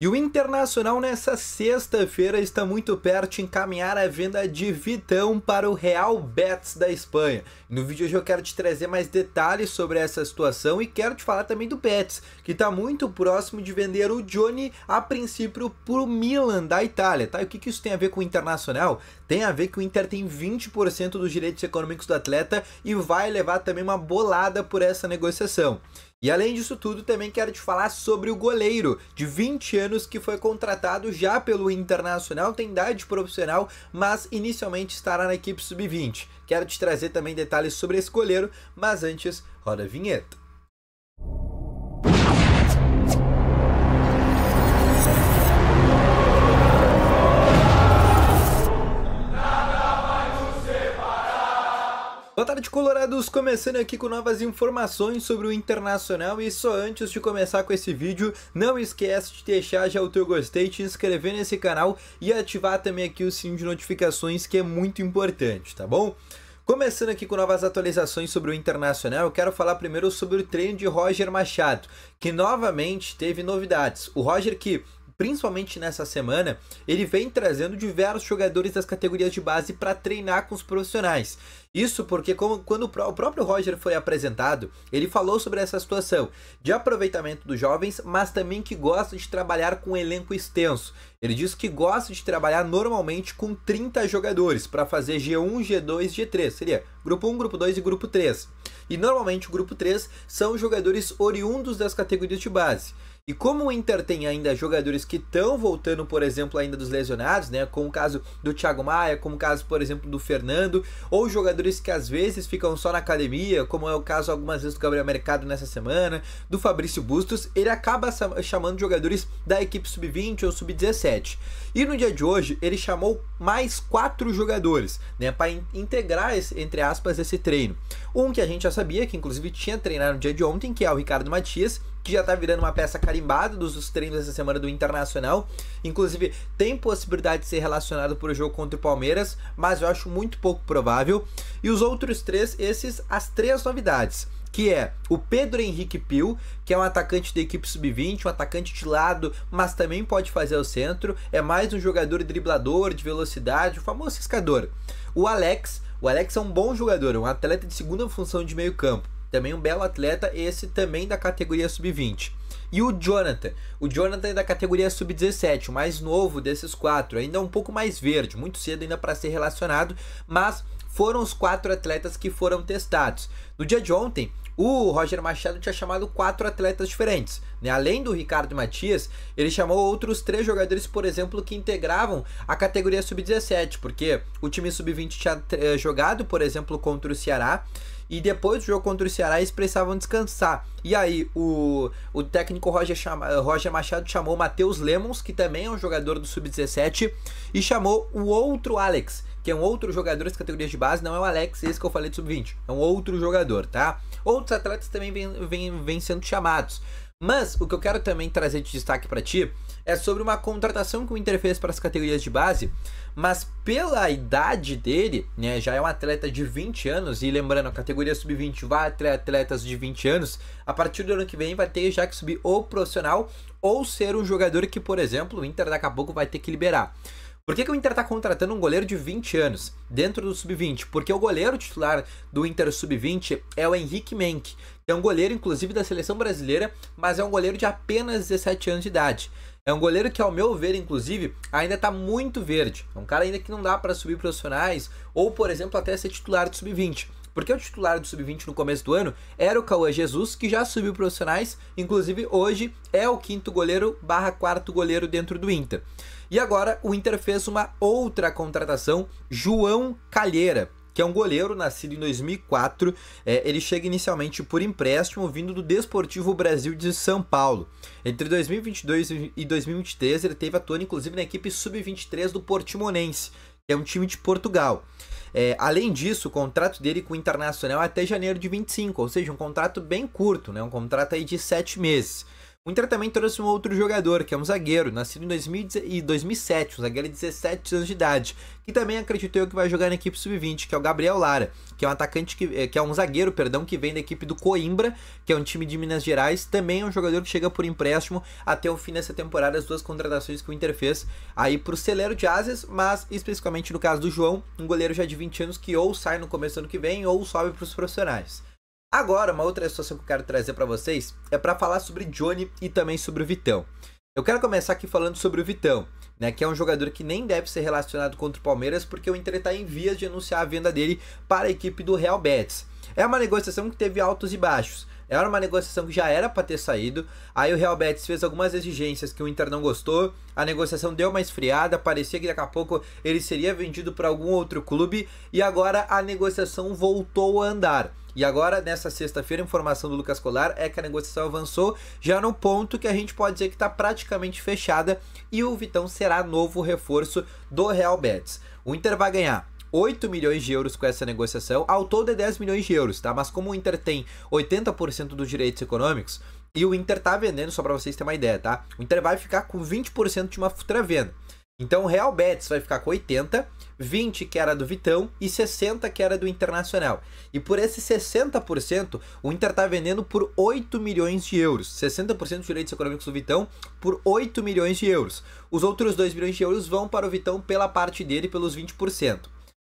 E o Internacional nessa sexta-feira está muito perto de encaminhar a venda de Vitão para o Real Betis da Espanha. No vídeo hoje eu quero te trazer mais detalhes sobre essa situação e quero te falar também do Betis, que está muito próximo de vender o Johnny a princípio para o Milan da Itália, tá? E o que isso tem a ver com o Internacional? Tem a ver que o Inter tem 20% dos direitos econômicos do atleta e vai levar também uma bolada por essa negociação. E além disso tudo, também quero te falar sobre o goleiro de 20 anos que foi contratado já pelo Internacional, tem idade profissional, mas inicialmente estará na equipe sub-20. Quero te trazer também detalhes sobre esse goleiro, mas antes, roda a vinheta. Boa tarde, colorados! Começando aqui com novas informações sobre o Internacional e só antes de começar com esse vídeo, não esquece de deixar já o teu gostei, te inscrever nesse canal e ativar também aqui o sininho de notificações, que é muito importante, tá bom? Começando aqui com novas atualizações sobre o Internacional, eu quero falar primeiro sobre o treino de Roger Machado, que novamente teve novidades. O Roger que, principalmente nessa semana, ele vem trazendo diversos jogadores das categorias de base para treinar com os profissionais. Isso porque quando o próprio Roger foi apresentado, ele falou sobre essa situação de aproveitamento dos jovens, mas também que gosta de trabalhar com um elenco extenso. Ele diz que gosta de trabalhar normalmente com 30 jogadores para fazer G1, G2, G3. Seria grupo 1, grupo 2 e grupo 3. E normalmente o grupo 3 são jogadores oriundos das categorias de base. E como o Inter tem ainda jogadores que estão voltando, por exemplo, ainda dos lesionados, né, como o caso do Thiago Maia, como o caso, por exemplo, do Fernando, ou jogadores que às vezes ficam só na academia, como é o caso algumas vezes do Gabriel Mercado nessa semana, do Fabrício Bustos, ele acaba chamando jogadores da equipe sub-20 ou sub-17. E no dia de hoje, ele chamou mais 4 jogadores, né, para integrar, entre aspas, esse treino. Um que a gente já sabia, que inclusive tinha treinado no dia de ontem, que é o Ricardo Matias, que já tá virando uma peça carimbada dos treinos dessa semana do Internacional. Inclusive, tem possibilidade de ser relacionado por o jogo contra o Palmeiras, mas eu acho muito pouco provável. E os outros três, as três novidades, que é o Pedro Henrique Pio, que é um atacante da equipe sub-20, um atacante de lado, mas também pode fazer o centro, é mais um jogador driblador, de velocidade, o famoso ciscador. O Alex é um bom jogador, um atleta de segunda função de meio campo. Também um belo atleta, esse também da categoria sub-20. E o Jonathan é da categoria sub-17, o mais novo desses 4, ainda um pouco mais verde, muito cedo ainda para ser relacionado, mas foram os 4 atletas que foram testados. No dia de ontem, o Roger Machado tinha chamado 4 atletas diferentes, né? Além do Ricardo Matias, ele chamou outros 3 jogadores, por exemplo, que integravam a categoria sub-17, porque o time sub-20 tinha jogado, por exemplo, contra o Ceará, e depois do jogo contra o Ceará eles precisavam descansar. E aí o técnico Roger Machado chamou o Matheus Lemons, que também é um jogador do sub-17, e chamou o outro Alex, que é um outro jogador das categorias de base, não é o Alex esse que eu falei do sub-20, é um outro jogador, tá? Outros atletas também vêm sendo chamados. Mas o que eu quero também trazer de destaque para ti é sobre uma contratação que o Inter fez para as categorias de base, mas pela idade dele, né, já é um atleta de 20 anos, e lembrando, a categoria sub-20 vai ter atletas de 20 anos, a partir do ano que vem vai ter já que subir ou profissional ou ser um jogador que, por exemplo, o Inter daqui a pouco vai ter que liberar. Por que o Inter está contratando um goleiro de 20 anos dentro do sub-20? Porque o goleiro titular do Inter sub-20 é o Henrique Menck, que é um goleiro inclusive da seleção brasileira, mas é um goleiro de apenas 17 anos de idade. É um goleiro que, ao meu ver, inclusive, ainda está muito verde. É um cara ainda que não dá para subir profissionais ou, por exemplo, até ser titular do sub-20. Porque o titular do sub-20 no começo do ano era o Cauã Jesus, que já subiu profissionais, inclusive hoje é o 5º goleiro / 4º goleiro dentro do Inter. E agora o Inter fez uma outra contratação, João Calheira, que é um goleiro nascido em 2004, ele chega inicialmente por empréstimo vindo do Desportivo Brasil de São Paulo. Entre 2022 e 2023 ele teve atuando inclusive na equipe sub-23 do Portimonense, que é um time de Portugal. Além disso, o contrato dele com o Internacional é até janeiro de 25, ou seja, um contrato bem curto, né? Um contrato aí de 7 meses. O Inter também trouxe um outro jogador, que é um zagueiro, nascido em 2007, um zagueiro de 17 anos de idade, que também acredito eu que vai jogar na equipe sub-20, que é o Gabriel Lara, que é um atacante que é um zagueiro, perdão, que vem da equipe do Coimbra, que é um time de Minas Gerais, também é um jogador que chega por empréstimo até o fim dessa temporada, as duas contratações que o Inter fez aí pro celeiro de Ases, mas especificamente no caso do João, um goleiro já de 20 anos que ou sai no começo do ano que vem ou sobe pros profissionais. Agora, uma outra situação que eu quero trazer para vocês é para falar sobre Johnny e também sobre o Vitão. Eu quero começar aqui falando sobre o Vitão, né, que é um jogador que nem deve ser relacionado contra o Palmeiras porque o Inter está em vias de anunciar a venda dele para a equipe do Real Betis. É uma negociação que teve altos e baixos. Era uma negociação que já era para ter saído, aí o Real Betis fez algumas exigências que o Inter não gostou, a negociação deu uma esfriada, parecia que daqui a pouco ele seria vendido para algum outro clube e agora a negociação voltou a andar. E agora, nessa sexta-feira, a informação do Lucas Colar é que a negociação avançou já no ponto que a gente pode dizer que está praticamente fechada e o Vitão será novo reforço do Real Betis. O Inter vai ganhar 8 milhões de euros com essa negociação, ao todo é 10 milhões de euros, tá? Mas como o Inter tem 80% dos direitos econômicos e o Inter tá vendendo, só para vocês terem uma ideia, tá? O Inter vai ficar com 20% de uma futura venda. Então o Real Betis vai ficar com 80, 20 que era do Vitão e 60 que era do Internacional. E por esse 60%, o Inter tá vendendo por 8 milhões de euros. 60% dos direitos econômicos do Vitão por 8 milhões de euros. Os outros 2 milhões de euros vão para o Vitão pela parte dele, pelos 20%.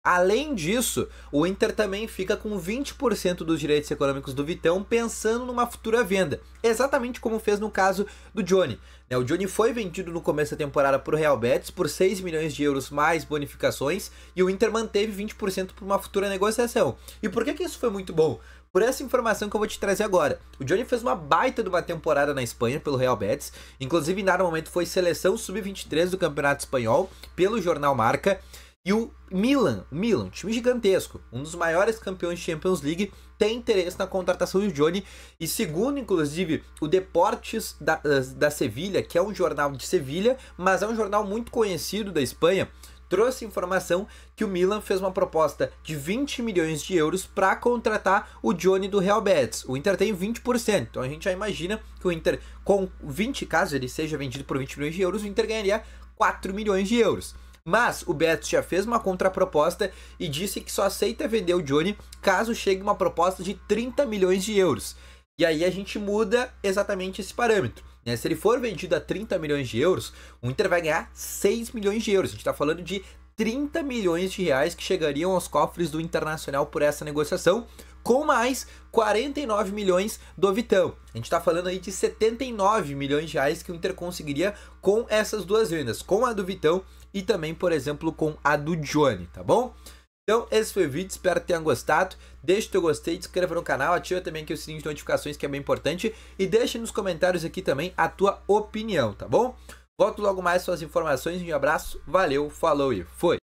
Além disso, o Inter também fica com 20% dos direitos econômicos do Vitão pensando numa futura venda, exatamente como fez no caso do Johnny. O Johnny foi vendido no começo da temporada para o Real Betis por 6 milhões de euros mais bonificações e o Inter manteve 20% por uma futura negociação. E por que isso foi muito bom? Por essa informação que eu vou te trazer agora. O Johnny fez uma baita de uma temporada na Espanha pelo Real Betis, inclusive em dado momento foi seleção sub-23 do Campeonato Espanhol pelo jornal Marca. E o Milan, um time gigantesco, um dos maiores campeões de Champions League, tem interesse na contratação do Johnny. E segundo, inclusive, o Deportes da Sevilha, que é um jornal de Sevilha, mas é um jornal muito conhecido da Espanha, trouxe informação que o Milan fez uma proposta de 20 milhões de euros para contratar o Johnny do Real Betis. O Inter tem 20%, então a gente já imagina que o Inter, com 20, caso ele seja vendido por 20 milhões de euros, o Inter ganharia 4 milhões de euros. Mas o Betis já fez uma contraproposta e disse que só aceita vender o Johnny caso chegue uma proposta de 30 milhões de euros. E aí a gente muda exatamente esse parâmetro. Se ele for vendido a 30 milhões de euros, o Inter vai ganhar 6 milhões de euros. A gente está falando de 30 milhões de reais que chegariam aos cofres do Internacional por essa negociação, com mais 49 milhões do Vitão. A gente está falando aí de 79 milhões de reais que o Inter conseguiria com essas duas vendas, com a do Vitão e também, por exemplo, com a do Johnny, tá bom? Então, esse foi o vídeo, espero que tenham gostado. Deixa o teu gostei, se inscreva no canal, ativa também aqui o sininho de notificações, que é bem importante, e deixa nos comentários aqui também a tua opinião, tá bom? Volto logo mais com as informações, um abraço, valeu, falou e foi!